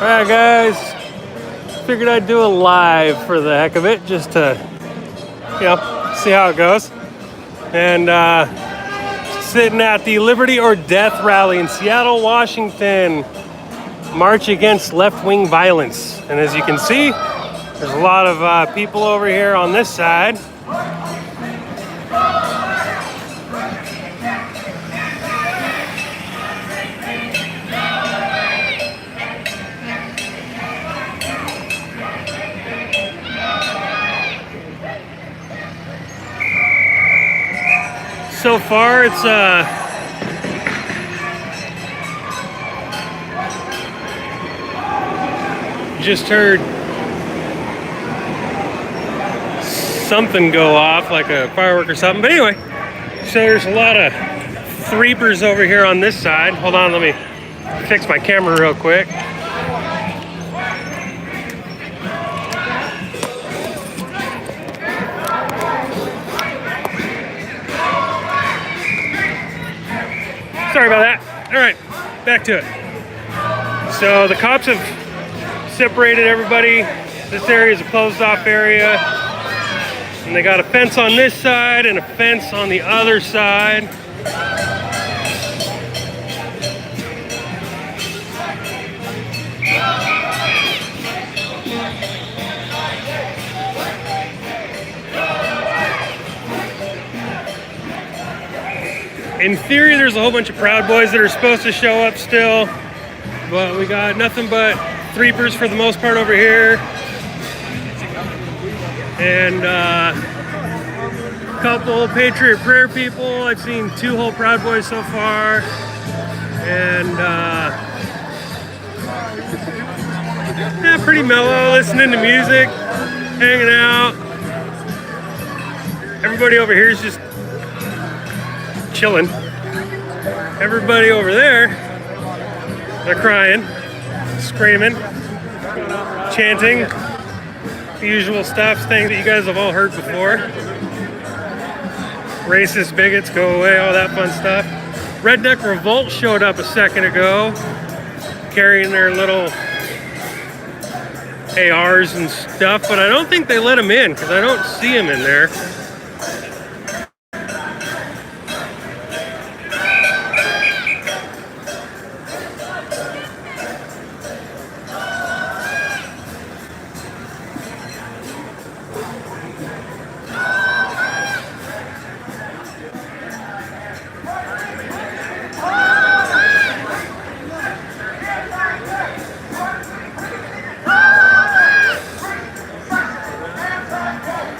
Alright guys, figured I'd do a live for the heck of it, just to, see how it goes. And sitting at the Liberty or Death rally in Seattle, Washington. March against left-wing violence. And as you can see, there's a lot of people over here on this side. So far, it's just heard something go off, like a firework or something. But anyway, so there's a lot of threepers over here on this side. Hold on, let me fix my camera real quick. Sorry about that. All right, back to it. So the cops have separated everybody. This area is a closed off area. And they got a fence on this side and a fence on the other side. In theory, there's a whole bunch of Proud Boys that are supposed to show up still, but we got nothing but threepers for the most part over here, and a couple Patriot Prayer people. I've seen 2 whole Proud Boys so far, and pretty mellow, listening to music, hanging out. Everybody over here is just chilling. Everybody over there, they're crying, screaming, chanting, the usual stuff, things that you guys have all heard before. Racist bigots, go away, all that fun stuff. Redneck Revolt showed up a second ago, carrying their little ARs and stuff, but I don't think they let them in because I don't see them in there.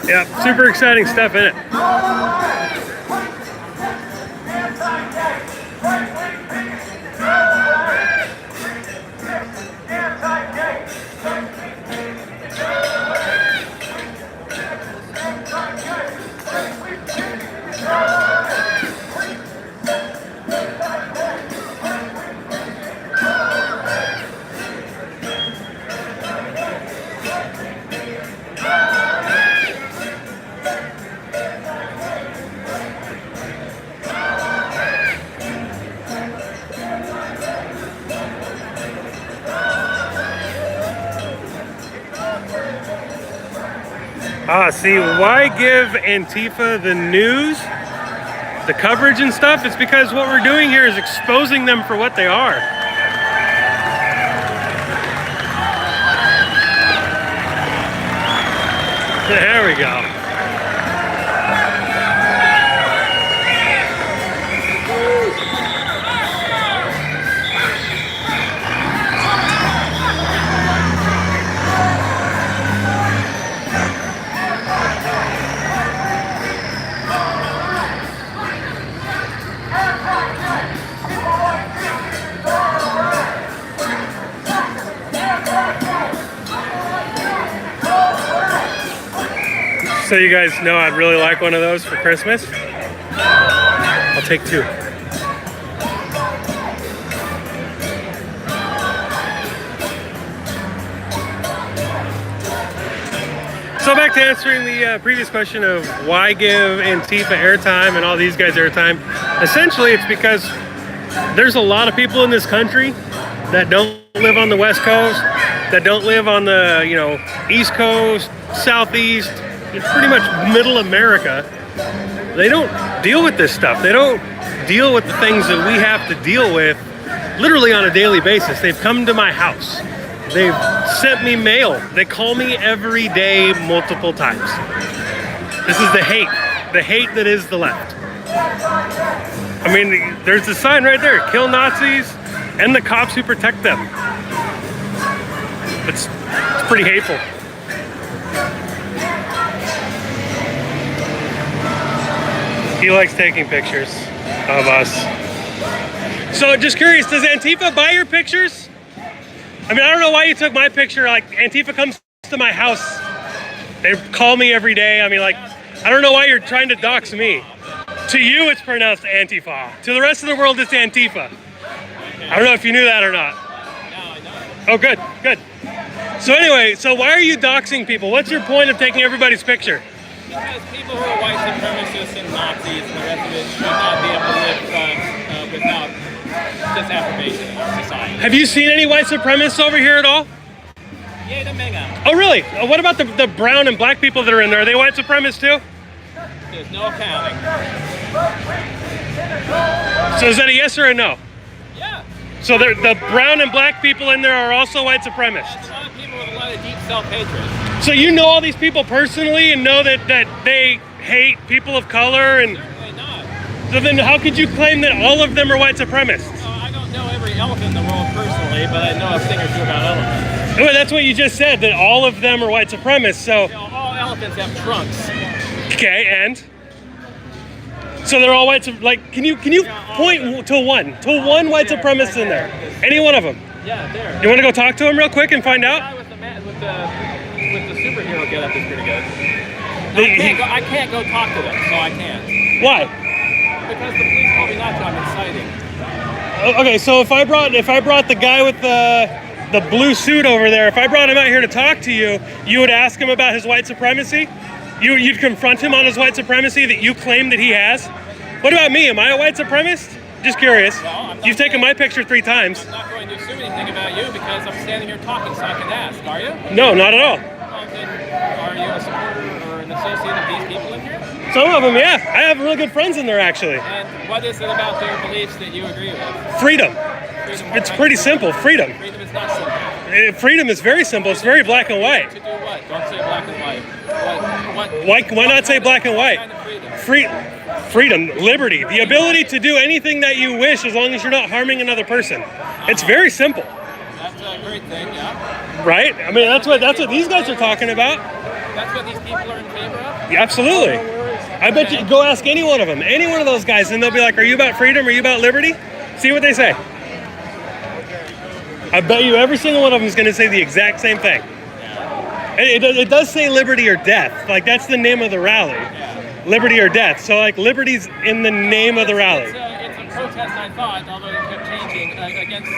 Yeah, super exciting stuff in it. See, why give Antifa the news, the coverage and stuff? It's because what we're doing here is exposing them for what they are. There we go. So you guys know I'd really like one of those for Christmas. I'll take 2. So back to answering the previous question of why give Antifa airtime and all these guys airtime. Essentially, it's because there's a lot of people in this country that don't live on the West Coast, that don't live on the, East Coast, Southeast, pretty much middle America, they don't deal with this stuff. They don't deal with the things that we have to deal with literally on a daily basis. They've come to my house. They've sent me mail. They call me every day multiple times. This is the hate that is the left. I mean, there's a sign right there, kill Nazis and the cops who protect them. It's pretty hateful. He likes taking pictures of us. So just curious, does Antifa buy your pictures? I mean, I don't know why you took my picture. Like, Antifa comes to my house. They call me every day. I mean, like, I don't know why you're trying to dox me. To you, it's pronounced Antifa. To the rest of the world, it's Antifa. I don't know if you knew that or not. Oh, good, good. So anyway, so why are you doxing people? What's your point of taking everybody's picture? Because people who are white supremacists and Nazis and the rest of it should not be able to live without disapprobation in our society. Have you seen any white supremacists over here at all? Yeah, the mega. Oh, really? What about the brown and black people that are in there? Are they white supremacists too? There's no accounting. So is that a yes or a no? Yeah. So the brown and black people in there are also white supremacists? A lot of people with a lot of deep self-hatred. So you know all these people personally and know that they hate people of color? And Certainly not. so then how could you claim that all of them are white supremacists? I don't know every elephant in the world personally, but I know a thing or two about elephants. Well, that's what you just said, that all of them are white supremacists. So, All elephants have trunks. okay, and? So they're all white, like, can you point to one white supremacist in there? Any one of them? Yeah, there. You want to go talk to him real quick and find The out? guy with the superhero getup is pretty good. I can't go talk to them, so I can't. Why? Because the police told me not to. I'm inciting. Okay, so if I brought the guy with the blue suit over there, if I brought him out here to talk to you, you would ask him about his white supremacy? You'd confront him on his white supremacy that you claim that he has? What about me? Am I a white supremacist? Just curious. Well, You've taken my picture 3 times. I'm not going to assume anything about you because I'm standing here talking, so I can ask. Are you? No, not at all. Well, then, are you a supporter or an associate of these people in here? Some of them, yeah. I have really good friends in there, actually. And what is it about their beliefs that you agree with? Freedom. Freedom It's pretty simple. Freedom. Freedom is not simple. Freedom is very simple. It's very black and white. To do what? Don't say black and white. What Why not say black and white? kind of freedom? Freedom, liberty, the ability to do anything that you wish as long as you're not harming another person. It's very simple, That's a great thing, yeah. right? I mean, that's what these guys are talking about. That's what these people are in favor of? Yeah, absolutely. I bet you go ask any one of them, any one of those guys, and they'll be like, "Are you about freedom? Are you about liberty?" See what they say. I bet you every single one of them is going to say the exact same thing. It does say liberty or death. Like, that's the name of the rally. Liberty or death. So, like, liberty's in the name of the rally. It's a protest, I thought, although it kept changing, against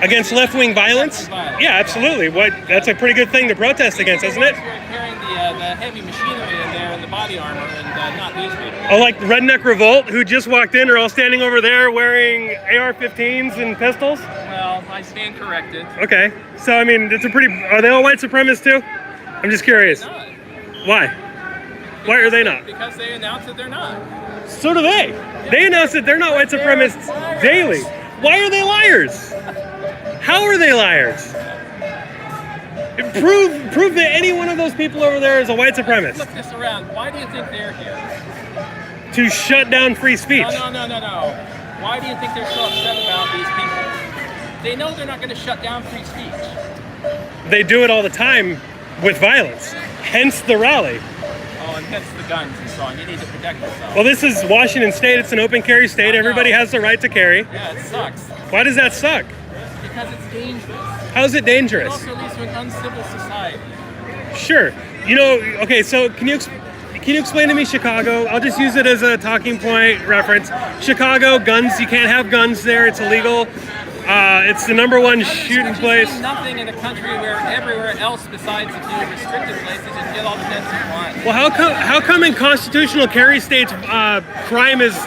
Against left-wing violence? Yeah, absolutely. That's a pretty good thing to protest against, isn't it? We're carrying the heavy machinery in there and the body armor, and not these people. Oh, like Redneck Revolt, who just walked in, are all standing over there wearing AR-15s and pistols? Well, I stand corrected. Okay. So, I mean, are they all white supremacists too? I'm just curious. Not. Why? Why are they not? Because they announced that they're not. So do they. They announce that they're not white supremacists daily. Why are they liars? How are they liars? Prove that any one of those people over there is a white supremacist. Flip this around. Why do you think they're here? To shut down free speech. No. Why do you think they're so upset about these people? They know they're not going to shut down free speech. They do it all the time with violence. Hence the rally. Oh, and hence the guns and so on. You need to protect yourself. Well, this is Washington State. It's an open carry state. Everybody has the right to carry. Yeah, it sucks. Why does that suck? Because it's dangerous. How is it It dangerous? also leads to an uncivil society. Sure. Okay, so can you explain to me Chicago? I'll just use it as a talking point reference. Chicago, guns, you can't have guns there. It's illegal. It's the #1 shooting place. There's nothing in a country where everywhere else besides a few restricted places you can get all the guns you want. Well, how come in constitutional carry states crime is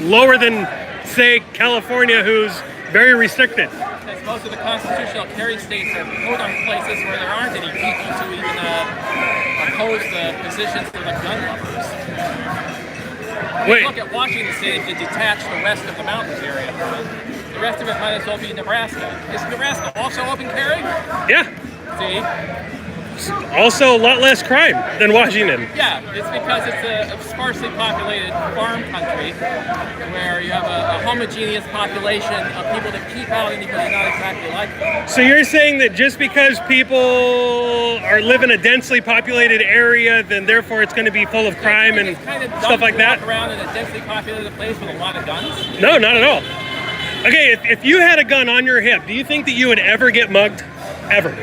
lower than, say, California, who's very restricted? Because most of the constitutional carry states are put on places where there aren't any people to even oppose the positions of the gun lovers. Wait. Look at Washington State to detach the rest of the mountains area from it. The rest of it might as well be Nebraska. Is Nebraska also open carry? Yeah. See? Also a lot less crime than Washington. Yeah, it's because it's a sparsely populated farm country where you have a homogeneous population of people that keep out anybody not exactly like them. So you're saying that just because people live in a densely populated area, then therefore it's going to be full of crime and It's kind of dumb stuff like to that? walk around in a densely populated place with a lot of guns. No, not at all. Okay, if you had a gun on your hip, do you think that you would ever get mugged? Ever?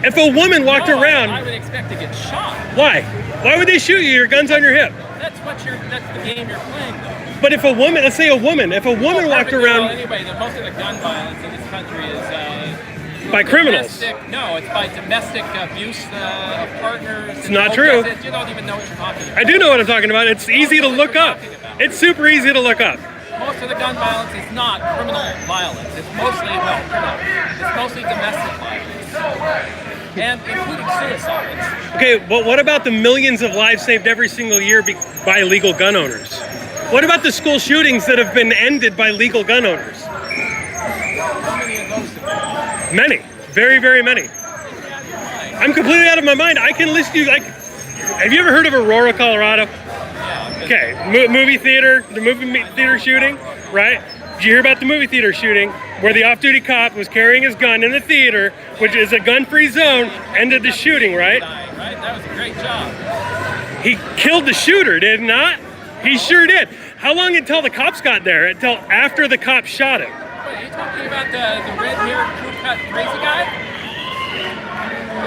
If a woman walked No, around, I would expect to get shot. why? Why would they shoot you? Your gun's on your hip. That's the game you're playing, though. But if a woman, let's say a woman, if a woman walked Well, around anyway, most of the gun violence in this country is by criminals, No, it's by domestic abuse of partners. It's not true. You don't even know what you're talking about. I do know what I'm talking about. It's easy to look up. It's super easy to look up. Most of the gun violence is not criminal violence. It's mostly, criminal. It's mostly domestic violence. And including suicides. Okay, but what about the millions of lives saved every single year by legal gun owners? What about the school shootings that have been ended by legal gun owners? How many of those have been? Many. Very, very many. Out of your mind? I'm completely out of my mind. I can list you, like, have you ever heard of Aurora, Colorado? Yeah. Okay, movie theater, the movie theater shooting, right? Did you hear about the movie theater shooting where the off-duty cop was carrying his gun in the theater, which is a gun-free zone, ended the shooting, right? Right? That was a great job. He killed the shooter, did he not? He sure did. How long until the cops got there? Until after the cops shot him? Wait, are you talking about the red-haired, crew-cut, crazy guy?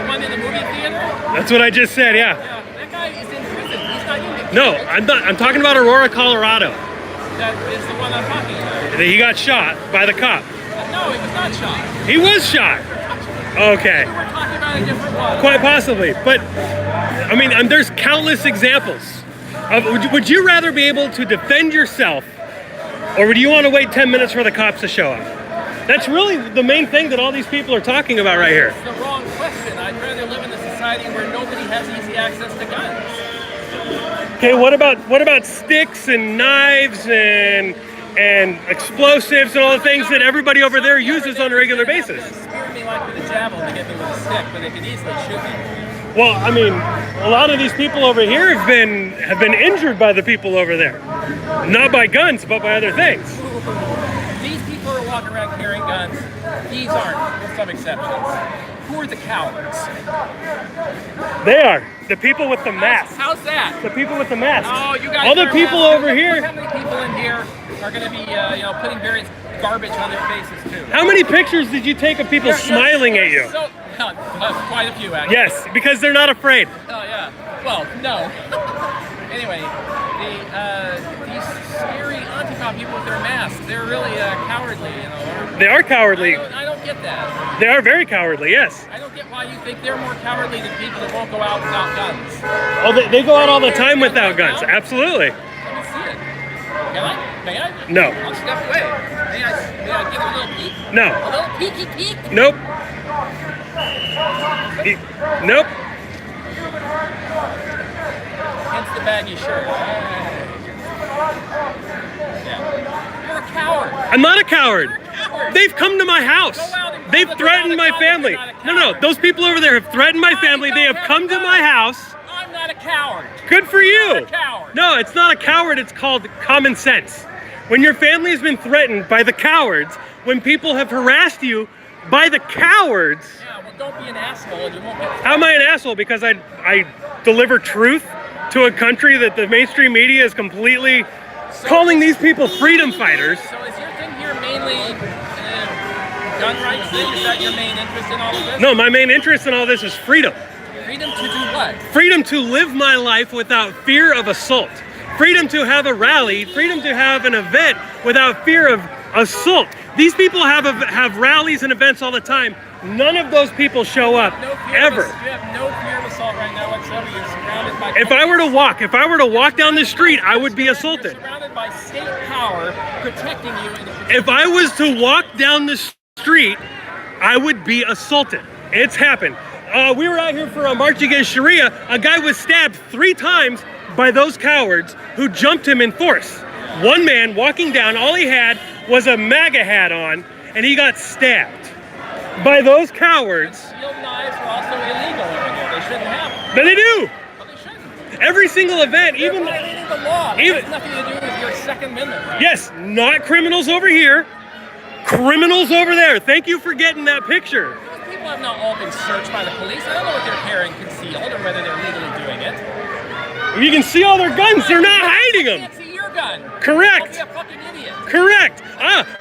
The one in the movie theater? That's what I just said, yeah. Yeah, that guy is in prison. He's not in the No, I'm not. I'm talking about Aurora, Colorado. That is the one I'm talking about. He got shot by the cop. No, he was not shot. He was shot. Okay. We're talking about a different one. Quite possibly, but I mean, there's countless examples. Would you rather be able to defend yourself, or would you want to wait 10 minutes for the cops to show up? That's really the main thing that all these people are talking about right here. It's the wrong question. I'd rather live in a society where nobody has easy access to guns. Okay, what about sticks and knives and explosives and all the things that everybody over there uses on a regular basis? They spear me like with a javelin to get me with a stick, but they can easily shoot me. Well, I mean, a lot of these people over here have been injured by the people over there. Not by guns, but by other things. These people are walking around carrying guns. These aren't, with some exceptions. Who are the cowards? They are. The people with the masks. How's that? The people with the masks. Oh, you guys. All the wear people masks. over Look here. how many people in here are going to be, putting various garbage on their faces too. How many pictures did you take of people smiling at you? So, quite a few, actually. Yes, because they're not afraid. Oh yeah. Well, no. Anyway, these scary Antifa people with their masks, they're really cowardly, you know. They are cowardly. I don't get that. They are very cowardly, yes. I don't get why you think they're more cowardly than people that won't go out without guns. Oh, they go out all the time without guns. Absolutely. Let me see it. Can I? May I? No. I'll step away. May I give a little peek? No. A little peeky peek? Nope. Nope. Hence the baggy shirt. Yeah. You're a coward. I'm not a coward. You're a coward. They've come to my house. Go out in They've public threatened without a my gun, family. you're not a No, coward. those people over there have threatened my family. They have come to my house. I'm not a coward. Good for You're you. a coward. No, it's not a coward. It's called common sense. When your family has been threatened by the cowards, when people have harassed you by the cowards, Yeah, well, don't be an asshole and you won't get. how am I an asshole? Because I deliver truth to a country that the mainstream media is completely calling these people freedom fighters. So is your thing here mainly gun rights thing? Is that your main interest in all of this? No, my main interest in all this is freedom. Freedom to do what? Freedom to live my life without fear of assault. Freedom to have a rally, freedom to have an event without fear of assault. These people have rallies and events all the time. None of those people show up No fear ever. you have no fear of assault right now whatsoever. You're surrounded by. If I were to walk down the street, I would be assaulted. You're surrounded by state power protecting you. If I was to walk down the street, I would be assaulted. It's happened. We were out here for a march against Sharia. A guy was stabbed 3 times by those cowards who jumped him in force. One man walking down, all he had was a MAGA hat on, and he got stabbed by those cowards. Concealed knives are also illegal over there. They shouldn't have them. But they do. But they shouldn't. Every single event, They're even violating the law. It even- has nothing to do with your Second Amendment right. yes, not criminals over here, criminals over there. Thank you for getting that picture. Those people have not all been searched by the police. I don't know what they're carrying concealed or whether they're legally doing it. You can see all their guns. They're not hiding I them. can't see your gun. Correct. Don't be a fucking idiot. Correct.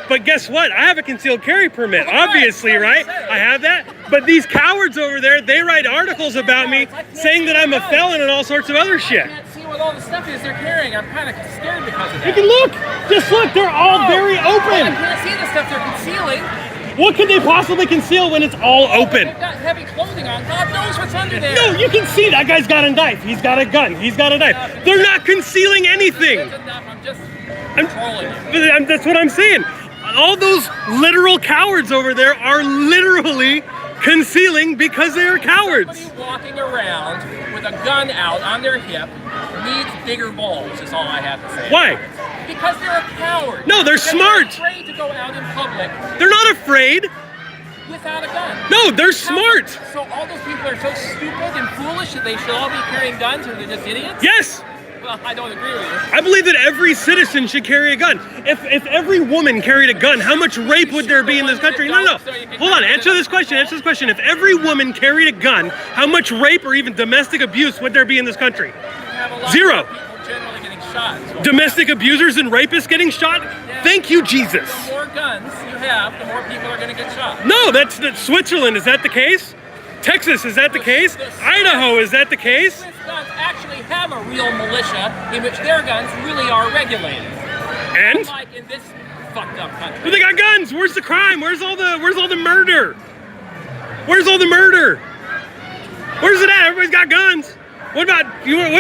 But guess what? I have a concealed carry permit, obviously, right? I have that. But these cowards over there, they write articles about me saying that I'm a felon and all sorts of other shit. I can't see what all the stuff is they're carrying. I'm kind of scared because of that. You can look. Just look. They're all very I open. can't see the stuff they're concealing. What could they possibly conceal when it's all open? They've got heavy clothing on. God knows what's under there. No, you can see that guy's got a knife. He's got a gun. He's got a knife. They're not concealing anything. That's enough. I'm just trolling you. That's what I'm saying. All those literal cowards over there are literally concealing because they are cowards. Somebody walking around with a gun out on their hip needs bigger balls, is all I have to say. Why? Because they're a coward. No, they're smart. They're afraid to go out in public They're not afraid. without a gun. No, they're smart. So all those people are so stupid and foolish that they should all be carrying guns or they're just idiots? Yes. Well, I don't agree with you. I believe that every citizen should carry a gun. If every woman carried a gun, how much rape would there be in this country? No. Hold on, answer this question. Answer this question. If every woman carried a gun, how much rape or even domestic abuse would there be in this country? You have a lot Zero. of people generally getting shot. So Domestic abusers and rapists getting shot? Thank you, Jesus. the more guns you have, the more people are going to get shot. No, that's Switzerland. Is that the case? Texas, is that the case? Idaho, is that the case? Swiss guns actually have a real militia in which their guns really are regulated. And? Unlike in this fucked up country. But they got guns. Where's the crime? Where's all the murder? Where's all the murder? Where's it at? Everybody's got guns. What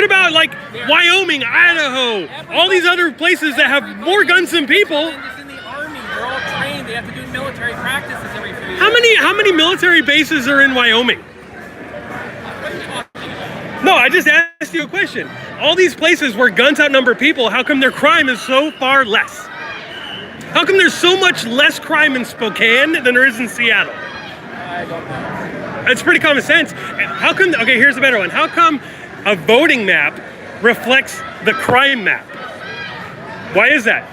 about like Wyoming, Idaho, all these other places that have more guns than people? It's in the army. They're all trained. They have to do military practices every few years. How many military bases are in Wyoming? What are you talking about? No, I just asked you a question. All these places where guns outnumber people, how come their crime is so far less? How come there's so much less crime in Spokane than there is in Seattle? I don't know. It's pretty common sense. How come, okay, here's a better one. How come a voting map reflects the crime map? Why is that?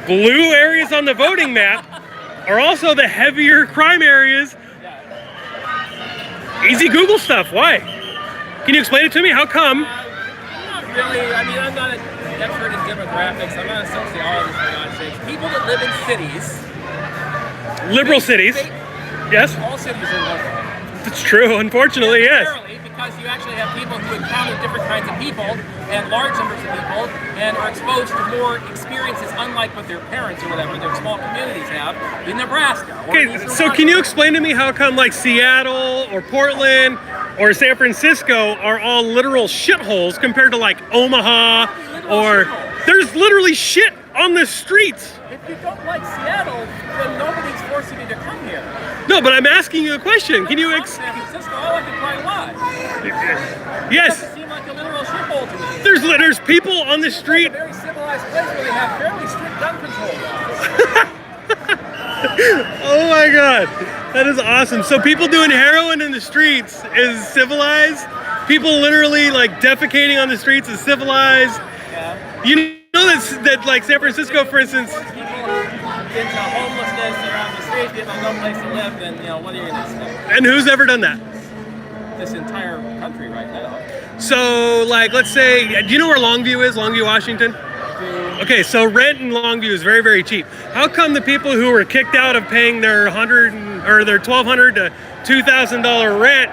Blue areas on the voting map are also the heavier crime areas. Easy Google stuff. Why? Can you explain it to me? How come? Not really. I mean, I'm not an expert in demographics. I'm not a sociologist in the United States. People that live in cities, Liberal cities. Yes, all cities are liberal. it's true. Unfortunately, yes. Necessarily, because you actually have people who encounter different kinds of people and large numbers of people and are exposed to more experiences unlike what their parents or whatever their small communities have in Nebraska. Or in Okay, Eastern so can you Washington. explain to me how come like Seattle or Portland or San Francisco are all literal shitholes compared to like Omaha or there's literally shit on the streets? If you don't like Seattle, then nobody's forcing you to come here. No, but I'm asking you a question. Can you San Francisco, I like it quite a lot. It Yes, doesn't seem like a literal shithole to me. there's people on the It's street. a very civilized place where they have fairly strict gun control laws. Oh my god. That is awesome. So people doing heroin in the streets is civilized? People literally like defecating on the streets is civilized? Yeah. You know that like San Francisco, for instance, People into homelessness around the street, they have no place to live, then, what are you going to expect? and who's ever done that? This entire country right now. So, like, let's say, do you know where Longview is? Longview, Washington? Okay, so rent in Longview is very, very cheap. How come the people who were kicked out of paying their $1,200 to $2,000 rent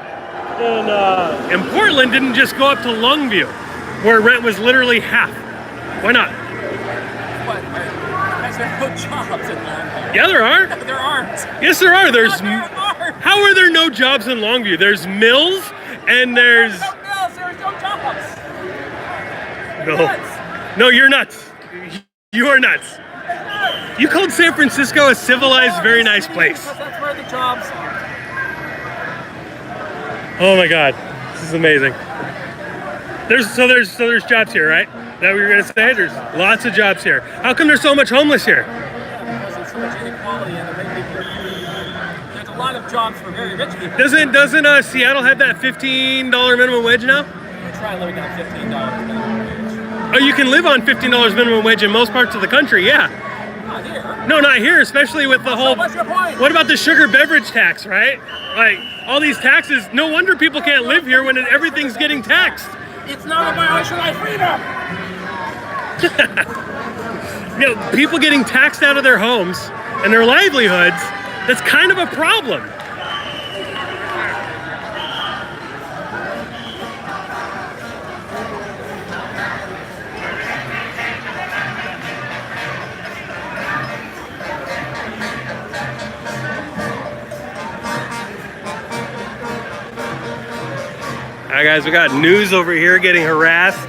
in Portland didn't just go up to Longview, where rent was literally half? Why not? What? Because there are no jobs in Longview. Yeah, there are. There aren't. Yes, there are. There's. There aren't. How are there no jobs in Longview? There's mills and there's. No bills, there are no jobs. They're No. nuts. No, you're nuts. You are nuts. They're nuts. You called San Francisco a civilized, very nice place. Because that's great jobs. Oh my God, this is amazing. There's jobs here, right? Is that what you're gonna say? There's lots of jobs here. How come there's so much homeless here? Because there's so much inequality in the way people are. There's a lot of jobs for very rich people. Doesn't Seattle have that $15 minimum wage now? You try living on $15 minimum wage. Oh, you can live on $15 minimum wage in most parts of the country, yeah. Not here. No, not here, especially with the whole. What's your point? What about the sugar beverage tax, right? Like all these taxes. No wonder people can't live here when everything's getting taxed. It's not a violation of my freedom. You know, people getting taxed out of their homes and their livelihoods. That's kind of a problem. All right, guys, we got news over here getting harassed.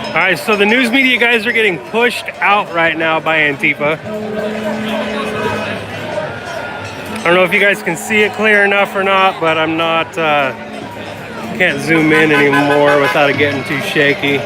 All right, so the news media guys are getting pushed out right now by Antifa. I don't know if you guys can see it clear enough or not, but I'm not, can't zoom in anymore without it getting too shaky.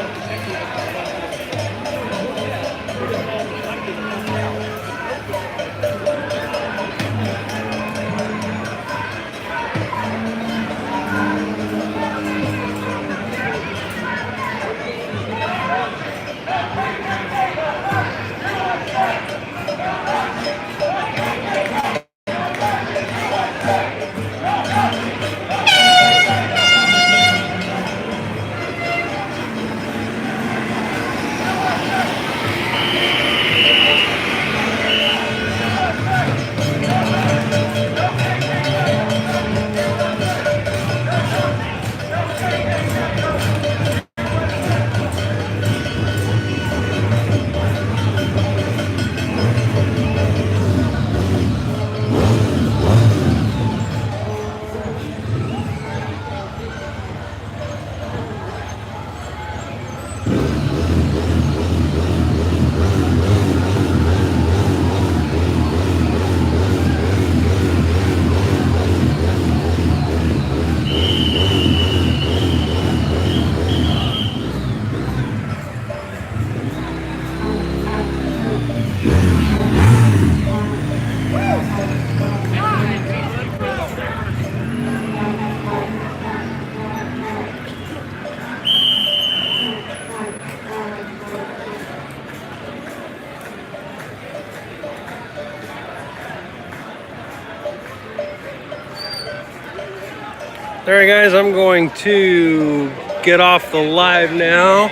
All right, guys, I'm going to get off the live now.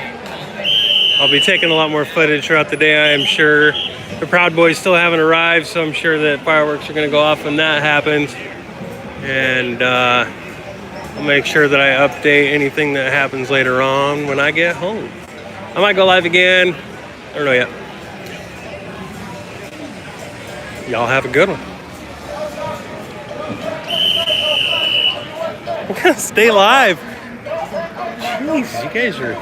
I'll be taking a lot more footage throughout the day, I am sure. The Proud Boys still haven't arrived, so I'm sure that fireworks are going to go off when that happens. And I'll make sure that I update anything that happens later on when I get home. I might go live again. I don't know yet. Y'all have a good one. Stay live. Jeez, you guys are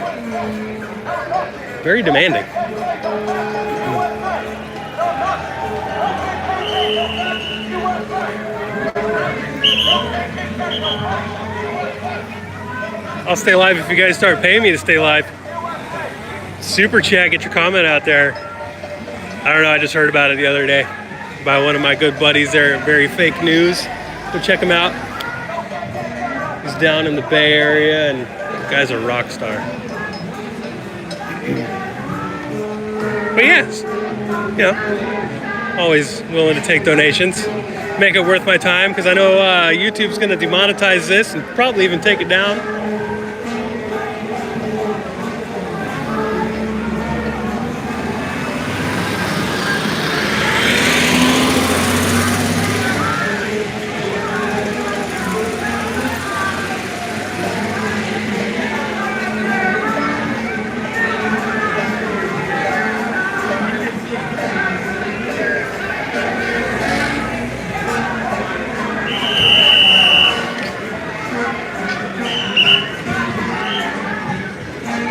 very demanding. I'll stay live if you guys start paying me to stay live. Super chat, get your comment out there. I don't know, I just heard about it the other day by one of my good buddies there at Very Fake News. Go check him out. He's down in the Bay Area and the guy's a rock star. But yes, you know, always willing to take donations. Make it worth my time because I know YouTube's going to demonetize this and probably even take it down.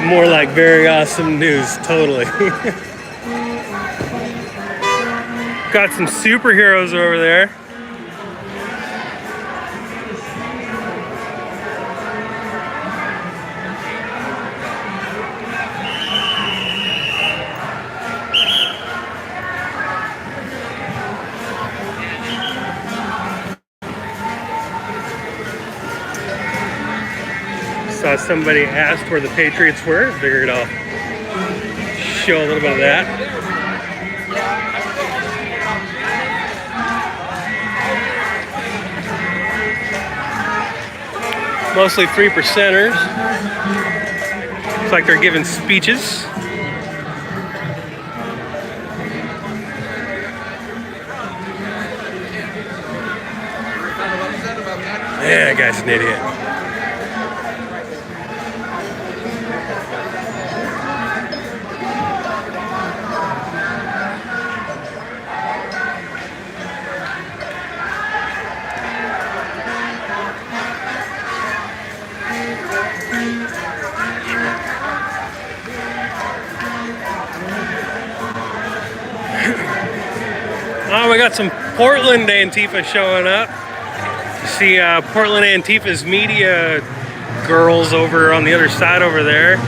More like very awesome news, totally. Got some superheroes over there. Saw somebody asked where the Patriots were. Figured I'll show a little bit of that. Mostly 3%ers. Looks like they're giving speeches. Yeah, that guy's an idiot. Oh, we got some Portland Antifa showing up. You see Portland Antifa's media girls over on the other side over there.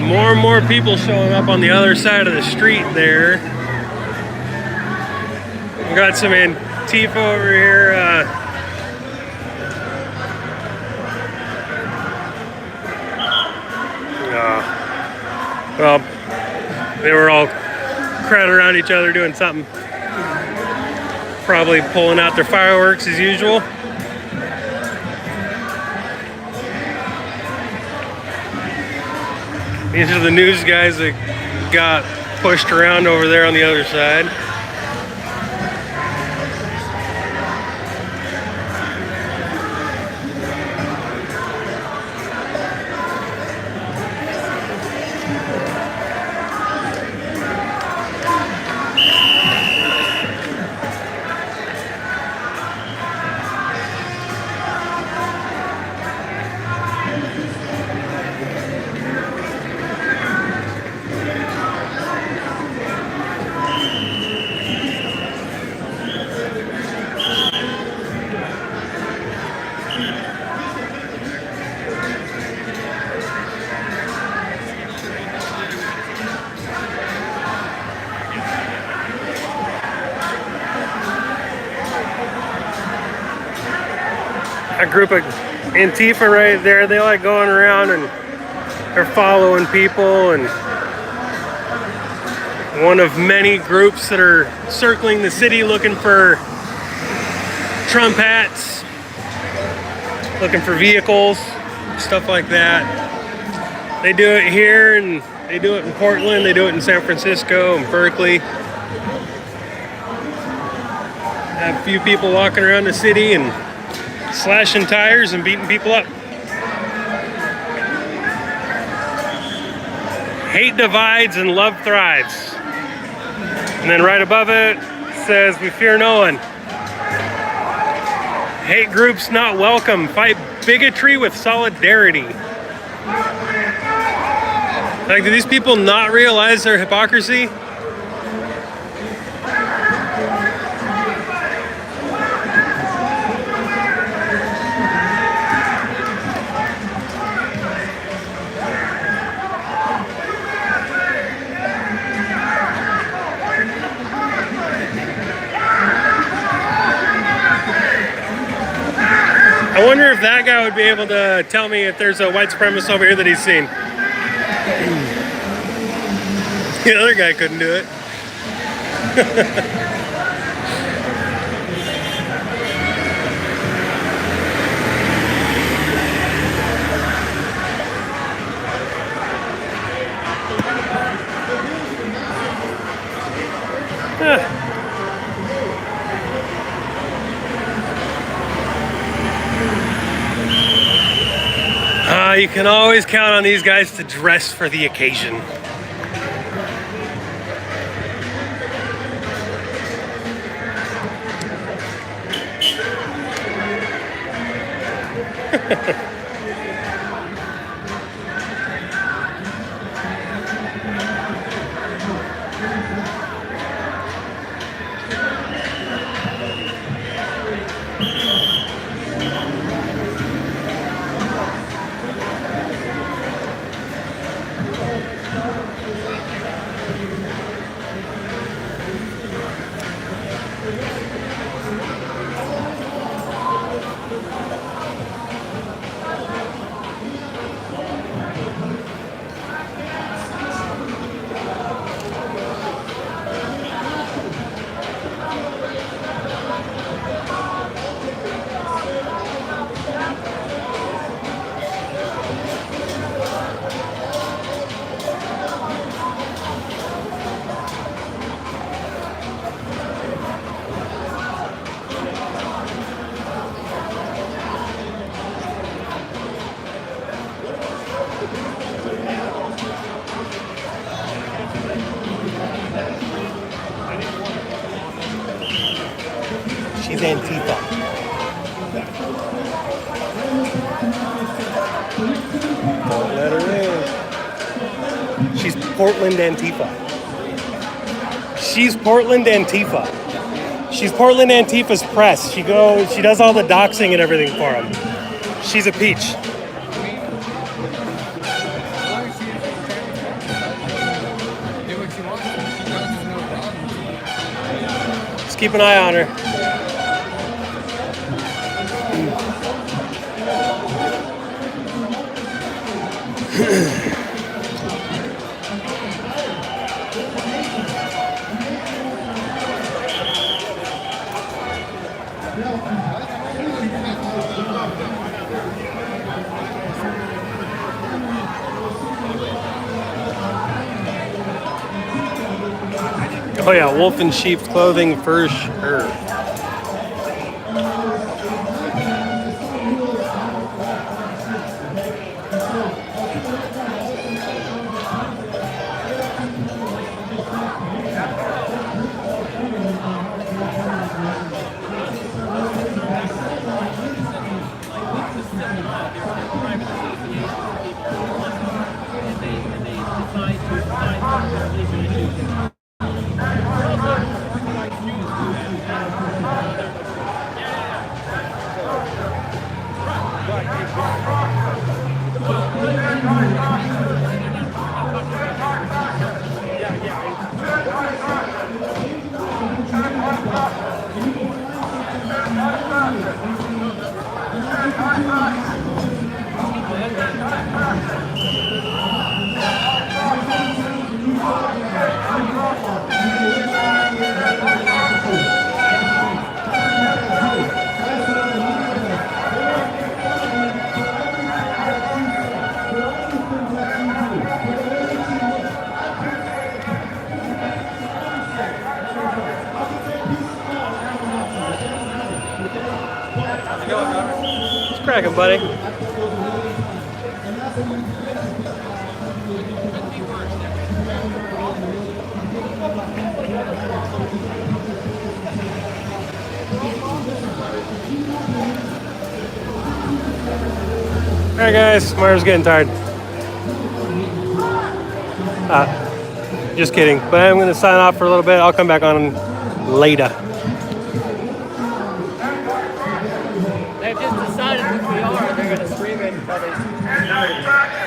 More and more people showing up on the other side of the street there. We got some Antifa over here. Well, they were all crowded around each other doing something. Probably pulling out their fireworks as usual. These are the news guys that got pushed around over there on the other side. a group of Antifa right there. They like going around and they're following people, and one of many groups that are circling the city looking for Trump hats, looking for vehicles, stuff like that. They do it here, and they do it in Portland, they do it in San Francisco and Berkeley. Have a few people walking around the city and slashing tires and beating people up. Hate divides and love thrives. And then right above it says, we fear no one. Hate groups not welcome. Fight bigotry with solidarity. Like, do these people not realize their hypocrisy? I wonder if that guy would be able to tell me if there's a white supremacist over here that he's seen. The other guy couldn't do it. You can always count on these guys to dress for the occasion. She's Antifa. Don't let her in. She's Portland Antifa. She's Portland Antifa. She's Portland Antifa's press. She does all the doxing and everything for them. She's a peach. Just keep an eye on her. Oh yeah, wolf in sheep's clothing for sure. cracking, buddy? Couldn't be worse. All right, guys, Myra's getting tired. Just kidding, but I'm gonna sign off for a little bit. I'll come back on later.